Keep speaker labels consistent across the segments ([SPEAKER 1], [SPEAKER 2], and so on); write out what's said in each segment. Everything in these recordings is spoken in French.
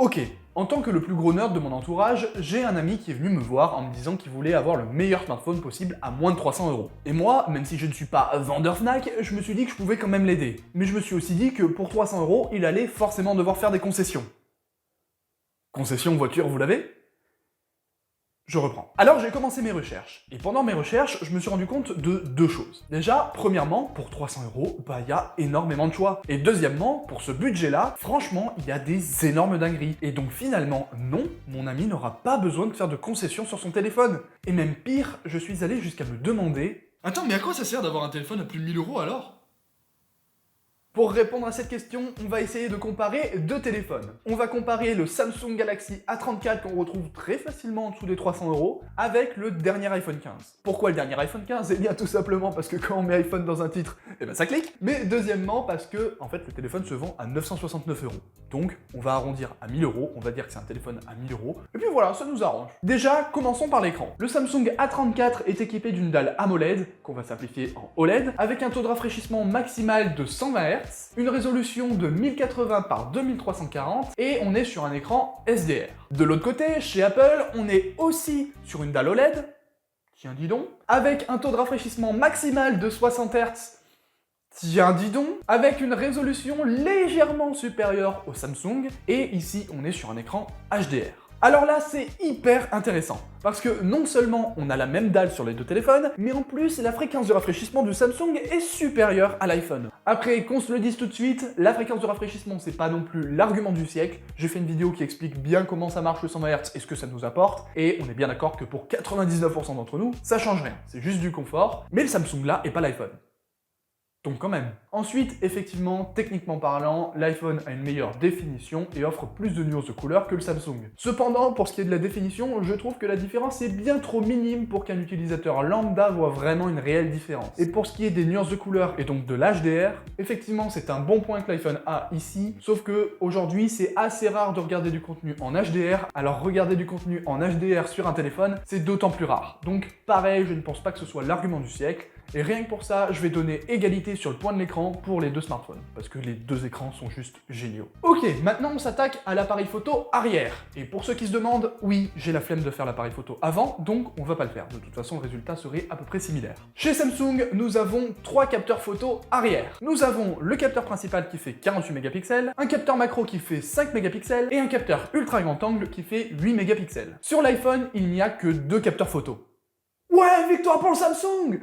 [SPEAKER 1] Ok, en tant que le plus gros nerd de mon entourage, j'ai un ami qui est venu me voir en me disant qu'il voulait avoir le meilleur smartphone possible à moins de 300 €. Et moi, même si je ne suis pas vendeur Fnac, je me suis dit que je pouvais quand même l'aider. Mais je me suis aussi dit que pour 300 €, il allait forcément devoir faire des concessions. Concession voiture, vous l'avez ? Je reprends. Alors j'ai commencé mes recherches, et pendant mes recherches, je me suis rendu compte de deux choses. Déjà, premièrement, pour 300 €, il y a énormément de choix. Et deuxièmement, pour ce budget-là, franchement, il y a des énormes dingueries. Et donc finalement, non, mon ami n'aura pas besoin de faire de concessions sur son téléphone. Et même pire, je suis allé jusqu'à me demander...
[SPEAKER 2] Attends, mais à quoi ça sert d'avoir un téléphone à plus de 1000 € alors ?
[SPEAKER 1] Pour répondre à cette question, on va essayer de comparer deux téléphones. On va comparer le Samsung Galaxy A34 qu'on retrouve très facilement en dessous des 300 € avec le dernier iPhone 15. Pourquoi le dernier iPhone 15 ? Eh bien tout simplement parce que quand on met iPhone dans un titre, eh ben ça clique. Mais deuxièmement parce que en fait le téléphone se vend à 969 €. Donc on va arrondir à 1000 €, on va dire que c'est un téléphone à 1000 €. Et puis voilà, ça nous arrange. Déjà, commençons par l'écran. Le Samsung A34 est équipé d'une dalle AMOLED, qu'on va simplifier en OLED, avec un taux de rafraîchissement maximal de 120 Hz, une résolution de 1080 par 2340 et on est sur un écran SDR. De l'autre côté, chez Apple, on est aussi sur une dalle OLED, tiens dis donc, avec un taux de rafraîchissement maximal de 60 Hz, tiens dis donc, avec une résolution légèrement supérieure au Samsung et ici on est sur un écran HDR. Alors là, c'est hyper intéressant, parce que non seulement on a la même dalle sur les deux téléphones, mais en plus la fréquence de rafraîchissement du Samsung est supérieure à l'iPhone. Après, qu'on se le dise tout de suite, la fréquence de rafraîchissement c'est pas non plus l'argument du siècle. J'ai fait une vidéo qui explique bien comment ça marche le 120 Hz et ce que ça nous apporte, et on est bien d'accord que pour 99% d'entre nous, ça change rien, c'est juste du confort, mais le Samsung là est pas l'iPhone. Donc quand même. Ensuite, effectivement, techniquement parlant, l'iPhone a une meilleure définition et offre plus de nuances de couleurs que le Samsung. Cependant, pour ce qui est de la définition, je trouve que la différence est bien trop minime pour qu'un utilisateur lambda voit vraiment une réelle différence. Et pour ce qui est des nuances de couleurs et donc de l'HDR, effectivement, c'est un bon point que l'iPhone a ici, sauf que aujourd'hui, c'est assez rare de regarder du contenu en HDR, alors regarder du contenu en HDR sur un téléphone, c'est d'autant plus rare. Donc pareil, je ne pense pas que ce soit l'argument du siècle. Et rien que pour ça, je vais donner égalité sur le point de l'écran pour les deux smartphones, parce que les deux écrans sont juste géniaux. Ok, maintenant on s'attaque à l'appareil photo arrière. Et pour ceux qui se demandent, oui, j'ai la flemme de faire l'appareil photo avant, donc on va pas le faire. De toute façon, le résultat serait à peu près similaire. Chez Samsung, nous avons trois capteurs photo arrière. Nous avons le capteur principal qui fait 48 mégapixels, un capteur macro qui fait 5 mégapixels, et un capteur ultra grand angle qui fait 8 mégapixels. Sur l'iPhone, il n'y a que deux capteurs photo. Ouais, victoire pour le Samsung!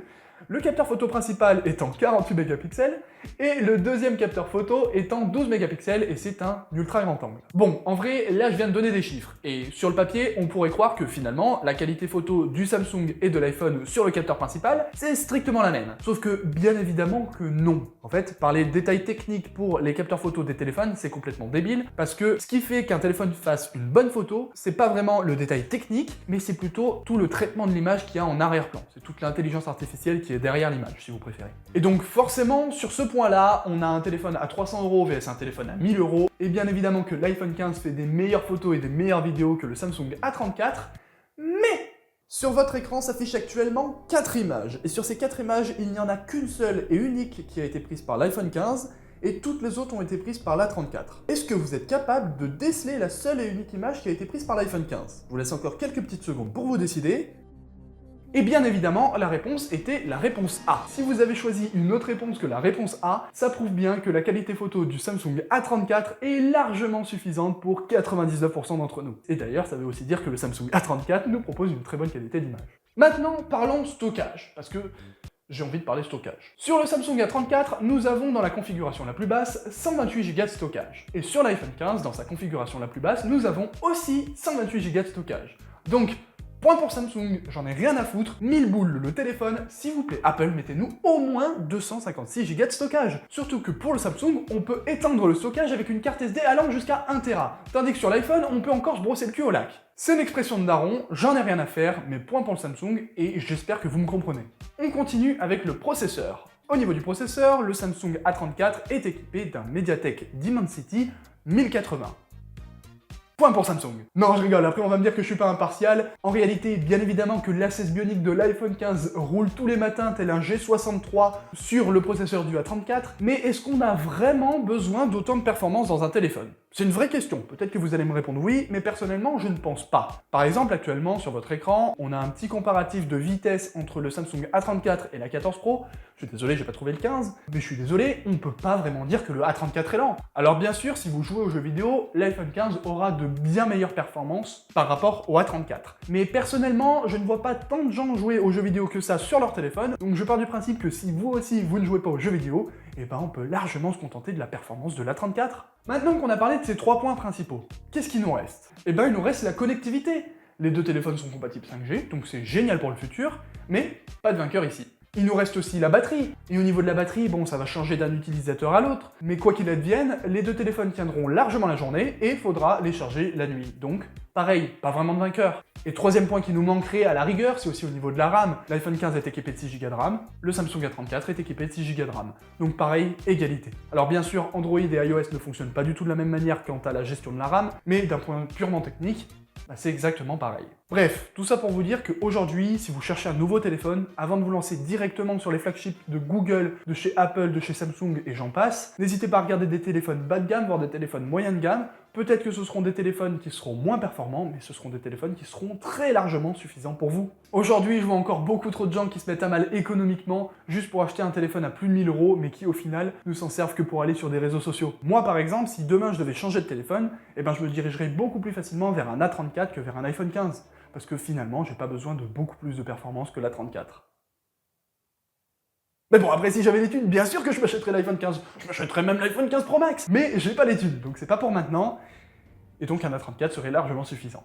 [SPEAKER 1] Le capteur photo principal est en 48 mégapixels et le deuxième capteur photo est en 12 mégapixels et c'est un ultra grand angle. Bon, en vrai, là je viens de donner des chiffres et sur le papier, on pourrait croire que finalement, la qualité photo du Samsung et de l'iPhone sur le capteur principal, c'est strictement la même. Sauf que, bien évidemment que non. En fait, par les détails techniques pour les capteurs photo des téléphones, c'est complètement débile parce que ce qui fait qu'un téléphone fasse une bonne photo, c'est pas vraiment le détail technique, mais c'est plutôt tout le traitement de l'image qu'il y a en arrière-plan. C'est toute l'intelligence artificielle qui est derrière l'image, si vous préférez. Et donc forcément, sur ce point-là, on a un téléphone à 300 € vs un téléphone à 1000 €, et bien évidemment que l'iPhone 15 fait des meilleures photos et des meilleures vidéos que le Samsung A34, mais sur votre écran s'affiche actuellement 4 images, et sur ces 4 images, il n'y en a qu'une seule et unique qui a été prise par l'iPhone 15, et toutes les autres ont été prises par l'A34. Est-ce que vous êtes capable de déceler la seule et unique image qui a été prise par l'iPhone 15 ? Je vous laisse encore quelques petites secondes pour vous décider. Et bien évidemment, la réponse était la réponse A. Si vous avez choisi une autre réponse que la réponse A, ça prouve bien que la qualité photo du Samsung A34 est largement suffisante pour 99% d'entre nous. Et d'ailleurs, ça veut aussi dire que le Samsung A34 nous propose une très bonne qualité d'image. Maintenant, parlons stockage, parce que j'ai envie de parler stockage. Sur le Samsung A34, nous avons dans la configuration la plus basse 128 Go de stockage. Et sur l'iPhone 15, dans sa configuration la plus basse, nous avons aussi 128 Go de stockage. Donc, point pour Samsung, j'en ai rien à foutre, 1000 boules le téléphone, s'il vous plaît Apple, mettez-nous au moins 256 Go de stockage. Surtout que pour le Samsung, on peut étendre le stockage avec une carte SD allant jusqu'à 1 Tera, tandis que sur l'iPhone, on peut encore se brosser le cul au lac. C'est une expression de daron, j'en ai rien à faire, mais point pour le Samsung, et j'espère que vous me comprenez. On continue avec le processeur. Au niveau du processeur, le Samsung A34 est équipé d'un MediaTek Dimensity 1080. Point pour Samsung. Non, je rigole, après on va me dire que je suis pas impartial. En réalité, bien évidemment que l'Access Bionic de l'iPhone 15 roule tous les matins tel un G63 sur le processeur du A34, mais est-ce qu'on a vraiment besoin d'autant de performance dans un téléphone ? C'est une vraie question, peut-être que vous allez me répondre oui, mais personnellement je ne pense pas. Par exemple, actuellement sur votre écran, on a un petit comparatif de vitesse entre le Samsung A34 et la 14 Pro. Je suis désolé, j'ai pas trouvé le 15, mais je suis désolé, on peut pas vraiment dire que le A34 est lent. Alors bien sûr, si vous jouez aux jeux vidéo, l'iPhone 15 aura de bien meilleures performances par rapport au A34. Mais personnellement, je ne vois pas tant de gens jouer aux jeux vidéo que ça sur leur téléphone, donc je pars du principe que si vous aussi vous ne jouez pas aux jeux vidéo, eh ben on peut largement se contenter de la performance de l'A34. Maintenant qu'on a parlé de ces 3 points principaux, qu'est-ce qu'il nous reste? Eh ben il nous reste la connectivité. Les deux téléphones sont compatibles 5G, donc c'est génial pour le futur, mais pas de vainqueur ici. Il nous reste aussi la batterie. Et au niveau de la batterie, bon, ça va changer d'un utilisateur à l'autre, mais quoi qu'il advienne, les deux téléphones tiendront largement la journée et il faudra les charger la nuit. Donc, pareil, pas vraiment de vainqueur. Et troisième point qui nous manquerait à la rigueur, c'est aussi au niveau de la RAM. L'iPhone 15 est équipé de 6 Go de RAM, le Samsung A34 est équipé de 6 Go de RAM. Donc pareil, égalité. Alors bien sûr, Android et iOS ne fonctionnent pas du tout de la même manière quant à la gestion de la RAM, mais d'un point purement technique, c'est exactement pareil. Bref, tout ça pour vous dire qu'aujourd'hui, si vous cherchez un nouveau téléphone, avant de vous lancer directement sur les flagships de Google, de chez Apple, de chez Samsung et j'en passe, n'hésitez pas à regarder des téléphones bas de gamme, voire des téléphones moyen de gamme. Peut-être que ce seront des téléphones qui seront moins performants, mais ce seront des téléphones qui seront très largement suffisants pour vous. Aujourd'hui, je vois encore beaucoup trop de gens qui se mettent à mal économiquement juste pour acheter un téléphone à plus de 1000 €, mais qui au final ne s'en servent que pour aller sur des réseaux sociaux. Moi par exemple, si demain je devais changer de téléphone, eh ben je me dirigerais beaucoup plus facilement vers un A34 que vers un iPhone 15. Parce que finalement, j'ai pas besoin de beaucoup plus de performance que l'A34. Mais bon, après, si j'avais les thunes, bien sûr que je m'achèterais l'iPhone 15. Je m'achèterais même l'iPhone 15 Pro Max. Mais j'ai pas les thunes, donc c'est pas pour maintenant. Et donc un A34 serait largement suffisant.